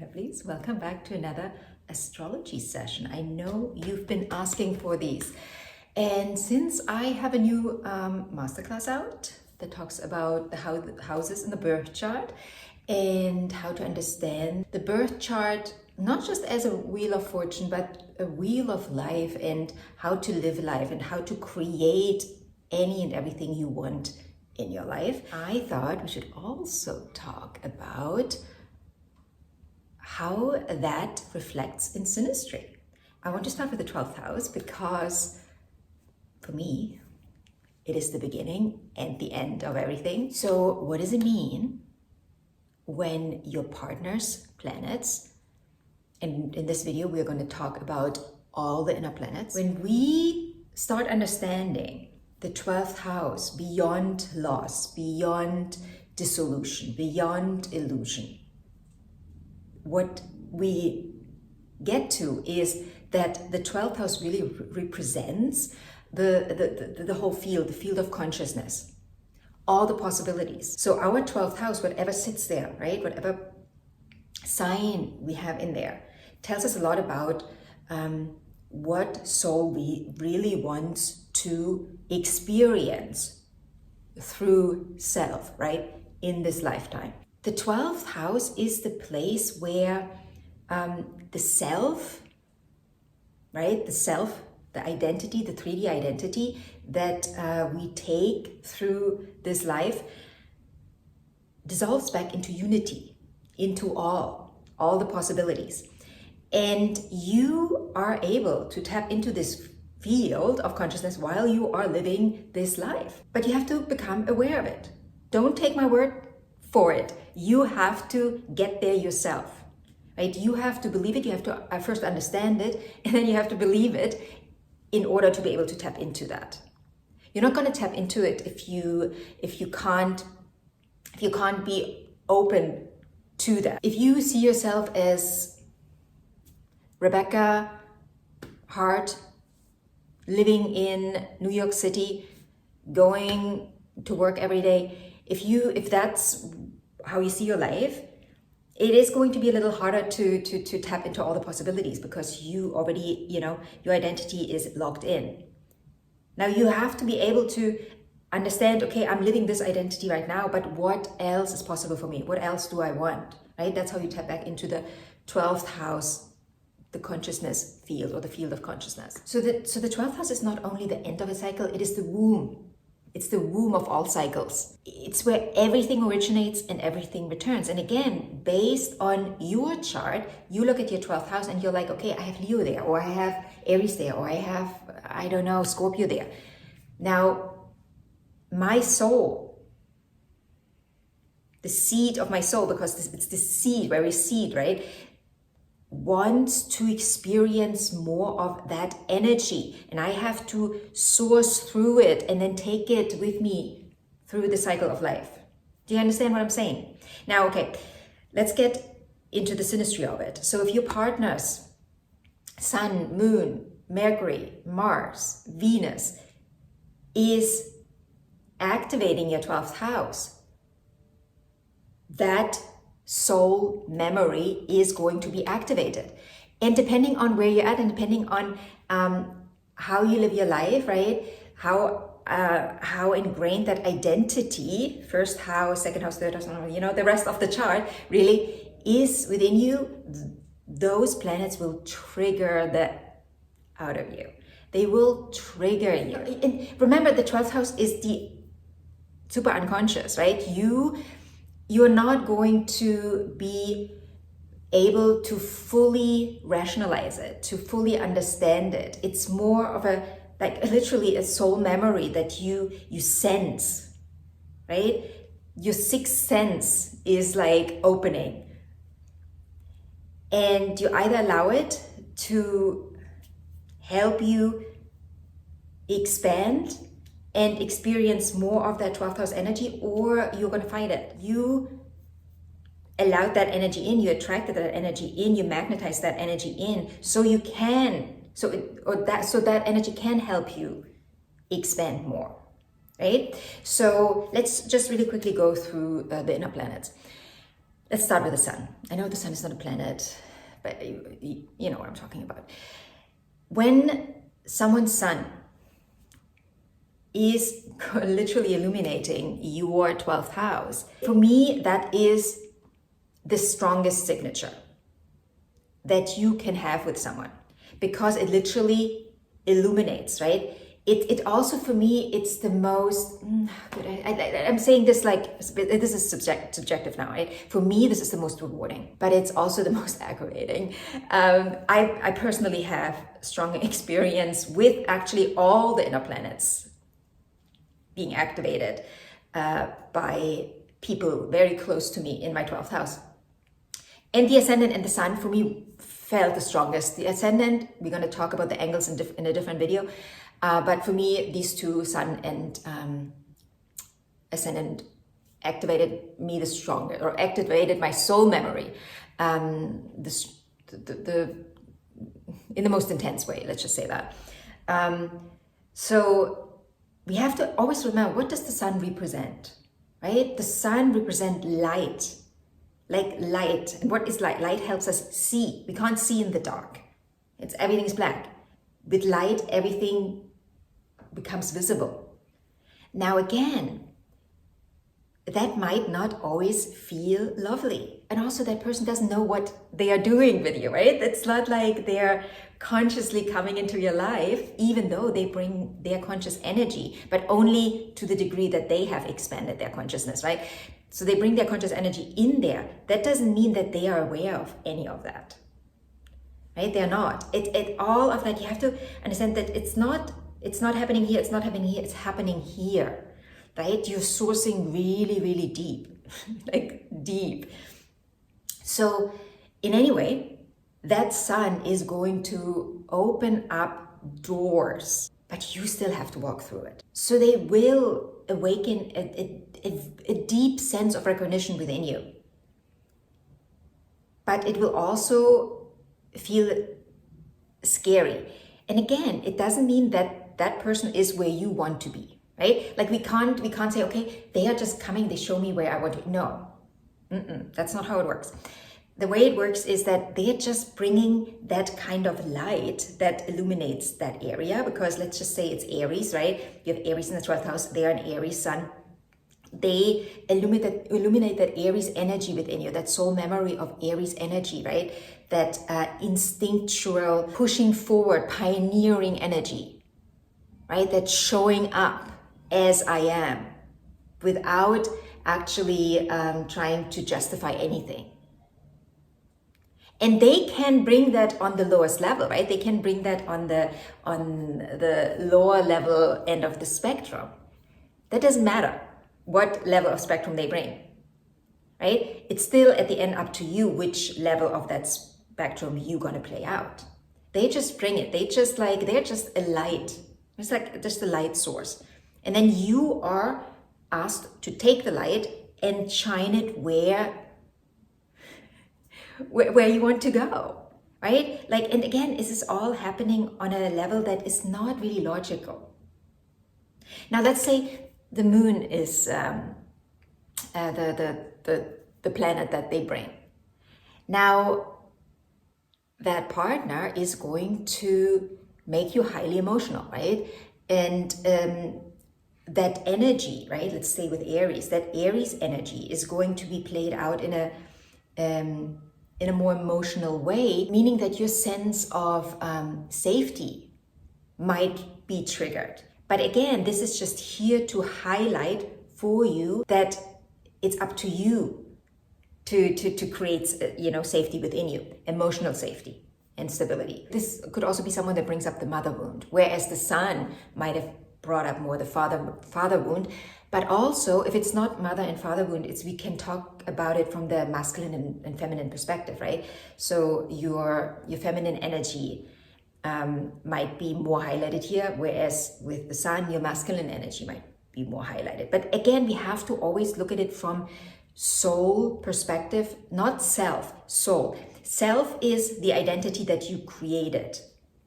Lovelies, welcome back to another astrology session. I know you've been asking for these, and since I have a new masterclass out that talks about the houses in the birth chart and how to understand the birth chart not just as a wheel of fortune but a wheel of life, and how to live life and how to create any and everything you want in your life, I thought we should also talk about how that reflects in synastry. I want to start with the 12th house because for me, it is the beginning and the end of everything. So what does it mean when your partner's planets, and in this video, we're going to talk about all the inner planets. When we start understanding the 12th house beyond loss, beyond dissolution, beyond illusion, what we get to is that the 12th house really represents the whole field, the field of consciousness, all the possibilities. So our 12th house, whatever sits there, right, whatever sign we have in there, tells us a lot about what soul we really wants to experience through self, right, in this lifetime. The 12th house is the place where the self, right, the self, the identity, the 3D identity that we take through this life dissolves back into unity, into all the possibilities. And you are able to tap into this field of consciousness while you are living this life. But you have to become aware of it. Don't take my word for it. You have to get there yourself, right? You have to believe it. You have to first understand it, and then you have to believe it in order to be able to tap into that. You're not going to tap into it if you can't be open to that. If you see yourself as Rebecca Hart, living in New York City, going to work every day, if that's how you see your life, it is going to be a little harder to tap into all the possibilities because you already, your identity is locked in. Now you have to be able to understand, okay, I'm living this identity right now, but what else is possible for me? What else do I want, right? That's how you tap back into the 12th house, the consciousness field, or the field of consciousness. So the 12th house is not only the end of a cycle, it is the womb. It's the womb of all cycles. It's where everything originates and everything returns. And again, based on your chart, you look at your 12th house and you're like, okay, I have Leo there, or I have Aries there, or I have, I don't know, Scorpio there. Now, my soul, the seed of my soul, because it's the seed, very seed, right, wants to experience more of that energy, and I have to source through it and then take it with me through the cycle of life. Do you understand what I'm saying? Now, okay, let's get into the synastry of it. So if your partner's Sun, Moon, Mercury, Mars, Venus is activating your 12th house, that soul memory is going to be activated. And depending on where you're at and depending on how you live your life, right, how ingrained that identity, first house, second house, third house, the rest of the chart really is within you, those planets will trigger that out of you. They will trigger you. And remember, the 12th house is the super unconscious, right? You're not going to be able to fully rationalize it, to fully understand it. It's more of literally a soul memory that you sense, right? Your sixth sense is like opening. And you either allow it to help you expand and experience more of that 12th house energy, or you're going to fight it. You allowed that energy in, you attracted that energy in, you magnetized that energy in, so you can, so that energy can help you expand more, right? So let's just really quickly go through the inner planets. Let's start with the sun. I know the sun is not a planet, but you know what I'm talking about. When someone's sun is literally illuminating your 12th house, for me, that is the strongest signature that you can have with someone, because it literally illuminates, right? It also, for me, it's the most, I'm saying this like, this is subjective now, right? For me, this is the most rewarding, but it's also the most aggravating. I personally have strong experience with actually all the inner planets being activated by people very close to me in my 12th house. And the ascendant and the sun, for me, felt the strongest. The ascendant, we're going to talk about the angles in a different video. But for me, these two, sun and ascendant, activated me the strongest, or activated my soul memory in the most intense way, let's just say that. So we have to always remember, what does the sun represent, right? The sun represents light, like light. And what is light? Light helps us see. We can't see in the dark. Everything's black. With light, everything becomes visible. Now again, that might not always feel lovely. And also that person doesn't know what they are doing with you, right? It's not like they're consciously coming into your life, even though they bring their conscious energy, but only to the degree that they have expanded their consciousness, right? So they bring their conscious energy in there. That doesn't mean that they are aware of any of that, right? They're not. All of that, you have to understand that it's not happening here, it's not happening here, it's happening here, right? You're sourcing really, really deep, like deep. So in any way, that sun is going to open up doors, but you still have to walk through it. So they will awaken a deep sense of recognition within you. But it will also feel scary. And again, it doesn't mean that that person is where you want to be, right? Like we can't say, okay, they are just coming, they show me where I want to. No, that's not how it works. The way it works is that they are just bringing that kind of light that illuminates that area, because let's just say it's Aries, right? You have Aries in the 12th house, they are an Aries sun. They illuminate that Aries energy within you, that soul memory of Aries energy, right? That instinctual, pushing forward, pioneering energy, right? That showing up as I am without actually trying to justify anything. And they can bring that on the lowest level, right? They can bring that on the lower level end of the spectrum. That doesn't matter what level of spectrum they bring, right? It's still at the end up to you which level of that spectrum you're gonna play out. They just bring it. They're just a light. It's like just a light source. And then you are asked to take the light and shine it where you want to go, right? Like, and again, this is all happening on a level that is not really logical. Now, let's say the moon is the planet that they bring. Now, that partner is going to make you highly emotional, right? And that energy, right? Let's say with Aries, that Aries energy is going to be played out in a more emotional way, meaning that your sense of safety might be triggered. But again, this is just here to highlight for you that it's up to you to create, safety within you, emotional safety and stability. This could also be someone that brings up the mother wound, whereas the sun might have brought up more the father wound. But also, if it's not mother and father wound, we can talk about it from the masculine and feminine perspective, right? So your feminine energy might be more highlighted here, whereas with the sun, your masculine energy might be more highlighted. But again, we have to always look at it from soul perspective, not self, soul. Self is the identity that you created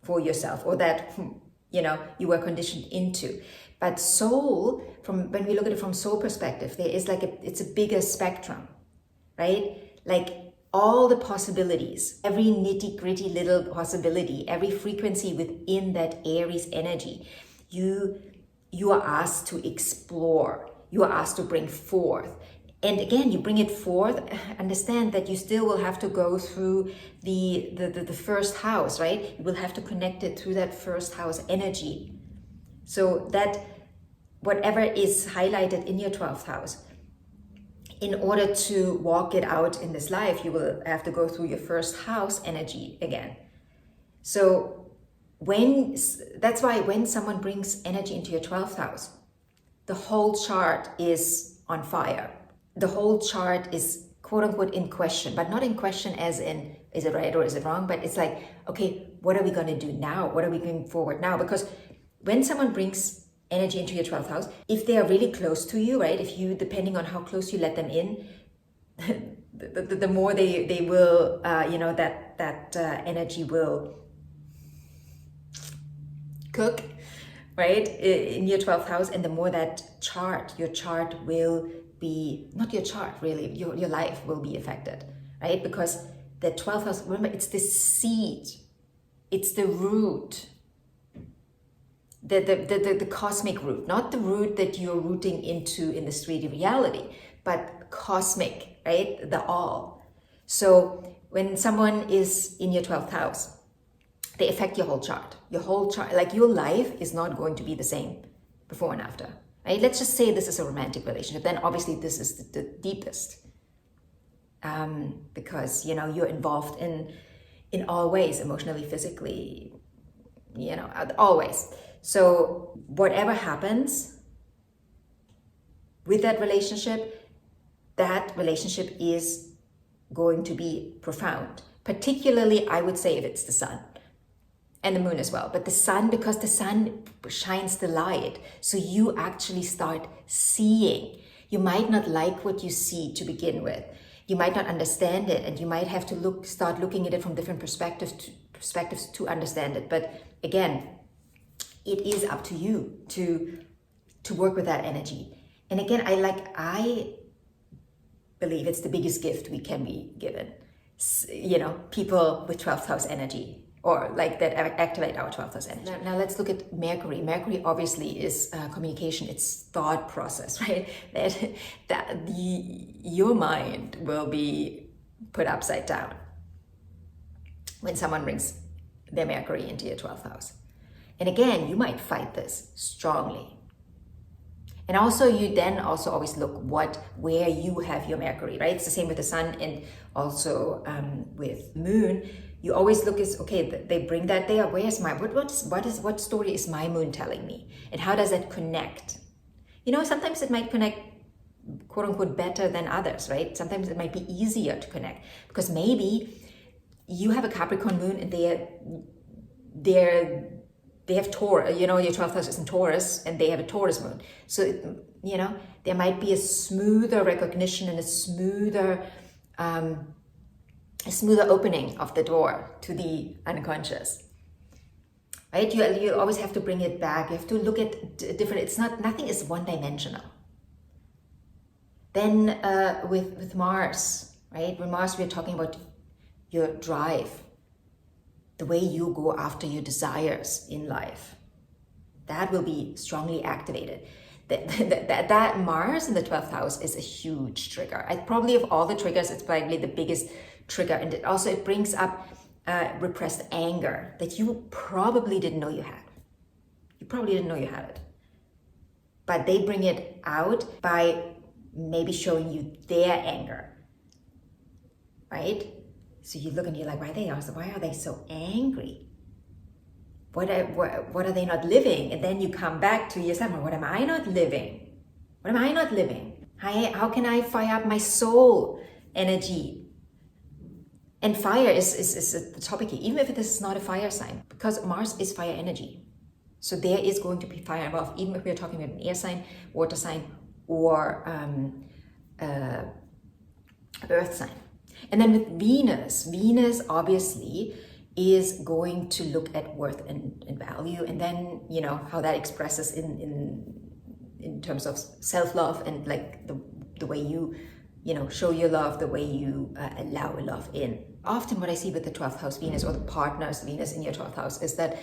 for yourself, or that you were conditioned into. But soul, when we look at it from soul perspective, there is it's a bigger spectrum, right? like all the possibilities, every nitty-gritty little possibility, every frequency within that Aries energy, you are asked to explore, you are asked to bring forth. And again, you bring it forth, understand that you still will have to go through the first house, right? You will have to connect it through that first house energy. So that whatever is highlighted in your 12th house, in order to walk it out in this life, you will have to go through your first house energy again. So that's why when someone brings energy into your 12th house, the whole chart is on fire. The whole chart is quote unquote in question, but not in question as in, is it right or is it wrong? But it's like, okay, what are we going to do now? What are we going forward now? Because when someone brings energy into your 12th house, if they are really close to you, right? If you, depending on how close you let them in, the more they will, that energy will cook, right? In your 12th house, and the more that your chart will be, not your chart really, your life will be affected, right? Because the 12th house, remember, it's the seed, it's the root, the cosmic root, not the root that you're rooting into in this 3D reality, but cosmic, right? The all. So when someone is in your 12th house, they affect your whole chart. Your whole chart, like your life is not going to be the same before and after, right? Let's just say this is a romantic relationship. Then obviously this is the deepest, because you're involved in all ways, emotionally, physically, always. So whatever happens with that relationship is going to be profound. Particularly, I would say, if it's the sun and the moon as well. But the sun, because the sun shines the light, so you actually start seeing. You might not like what you see to begin with. You might not understand it, and you might have to start looking at it from different perspectives to understand it. But again, it is up to you to work with that energy. And again, I believe it's the biggest gift we can be given. People with 12th house energy, or like that activate our 12th house energy. Now let's look at Mercury. Mercury obviously is communication, it's thought process, right? That your mind will be put upside down when someone brings their Mercury into your 12th house. And again, you might fight this strongly. And also you then also always look where you have your Mercury, right? It's the same with the sun, and also with moon. You always look as, okay, they bring that there. Where's my, what story is my moon telling me? And how does that connect? Sometimes it might connect, quote unquote, better than others, right? Sometimes it might be easier to connect because maybe you have a Capricorn moon and they have Taurus, your 12th house is in Taurus, and they have a Taurus moon. So, there might be a smoother recognition and a smoother opening of the door to the unconscious, right? You always have to bring it back. You have to look at different, nothing is one-dimensional. Then with Mars, right? With Mars, we're talking about your drive, the way you go after your desires in life. That will be strongly activated. That Mars in the 12th house is a huge trigger. Probably of all the triggers, it's probably the biggest trigger. And it brings up repressed anger that you probably didn't know you had. You probably didn't know you had it. But they bring it out by maybe showing you their anger, right? So you look and you're like, why are they so angry? What are they not living? And then you come back to yourself, what am I not living? What am I not living? How can I fire up my soul energy? And fire is the topic here, even if it is not a fire sign, because Mars is fire energy. So there is going to be fire involved, even if we're talking about an air sign, water sign, or earth sign. And then with Venus obviously is going to look at worth and value, and then how that expresses in terms of self-love and like the way you show your love the way you allow love in. Often what I see with the 12th house Venus, or the partners Venus in your 12th house, is that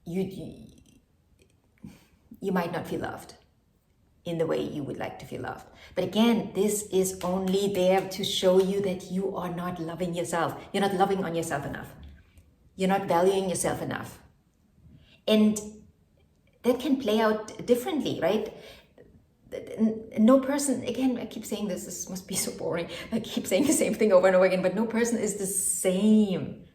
you might not feel loved in the way you would like to feel loved. But again, this is only there to show you that you are not loving yourself. You're not loving on yourself enough. You're not valuing yourself enough. And that can play out differently, right? No person, again, I keep saying this must be so boring. I keep saying the same thing over and over again, but no person is the same,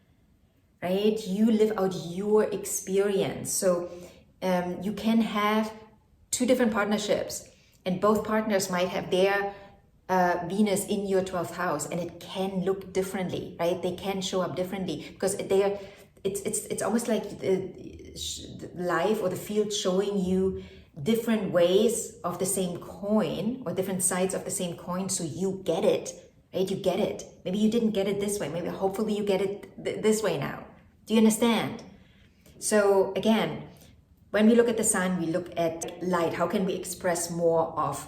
right? You live out your experience. So you can have two different partnerships, and both partners might have their Venus in your 12th house, and it can look differently, right? They can show up differently because it's almost like the life or the field showing you different ways of the same coin, or different sides of the same coin, so you get it, right? You get it. Maybe you didn't get it this way. Maybe hopefully you get it this way now. Do you understand? So again, when we look at the sun, we look at light. How can we express more of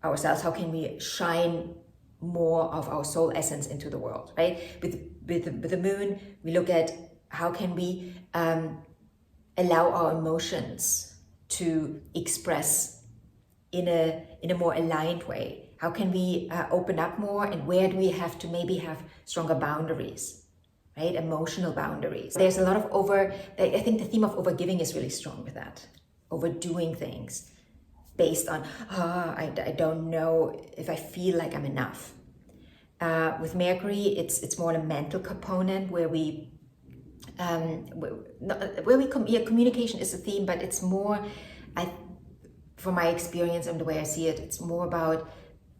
ourselves? How can we shine more of our soul essence into the world, right? With the moon, we look at how can we allow our emotions to express in a more aligned way. How can we open up more, and where do we have to maybe have stronger boundaries, right? Emotional boundaries. There's a lot of I think the theme of overgiving is really strong with that. Overdoing things based on, I don't know if I feel like I'm enough. With Mercury, it's more a mental component where communication is a theme, but it's more, from my experience and the way I see it, it's more about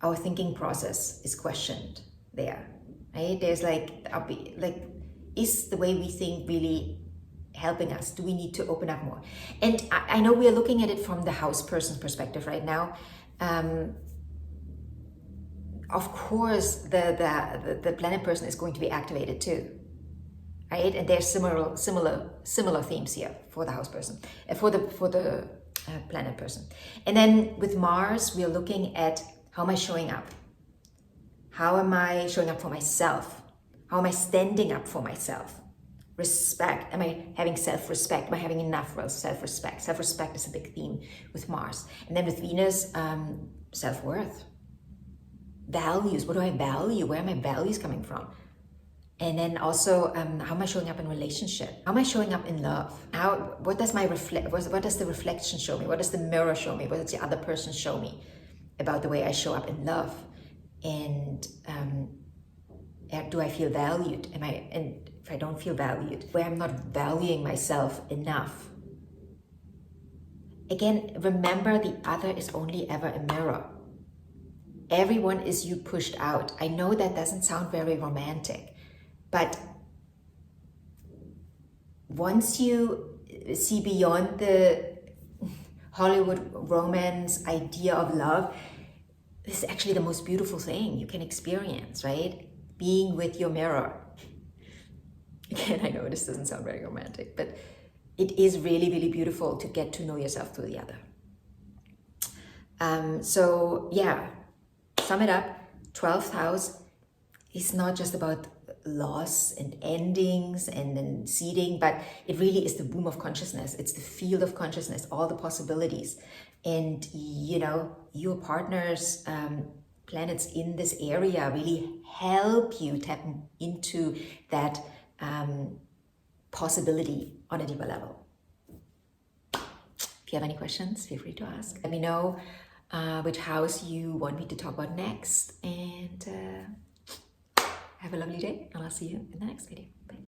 our thinking process is questioned there, right? There's is the way we think really helping us? Do we need to open up more? And I know we are looking at it from the house person's perspective right now. Of course, the planet person is going to be activated too, right? And there's similar themes here for the house person, for the planet person. And then with Mars, we are looking at how am I showing up? How am I showing up for myself? How am I standing up for myself? Respect. Am I having self-respect? Am I having enough self-respect? Self-respect is a big theme with Mars. And then with Venus, self-worth. Values. What do I value? Where are my values coming from? And then also, how am I showing up in relationship? How am I showing up in love? What does the reflection show me? What does the mirror show me? What does the other person show me about the way I show up in love? And do I feel valued? And if I don't feel valued, where I'm not valuing myself enough. Again, remember, the other is only ever a mirror. Everyone is you pushed out. I know that doesn't sound very romantic, but once you see beyond the Hollywood romance idea of love, this is actually the most beautiful thing you can experience, right? Being with your mirror. Again, I know this doesn't sound very romantic, but it is really, really beautiful to get to know yourself through the other. So yeah, sum it up, 12th house is not just about loss and endings and then seeding, but it really is the womb of consciousness. It's the field of consciousness, all the possibilities. And your partner's planets in this area really help you tap into that possibility on a deeper level. If you have any questions, feel free to ask. Let me know which house you want me to talk about next, and have a lovely day, and I'll see you in the next video. Bye.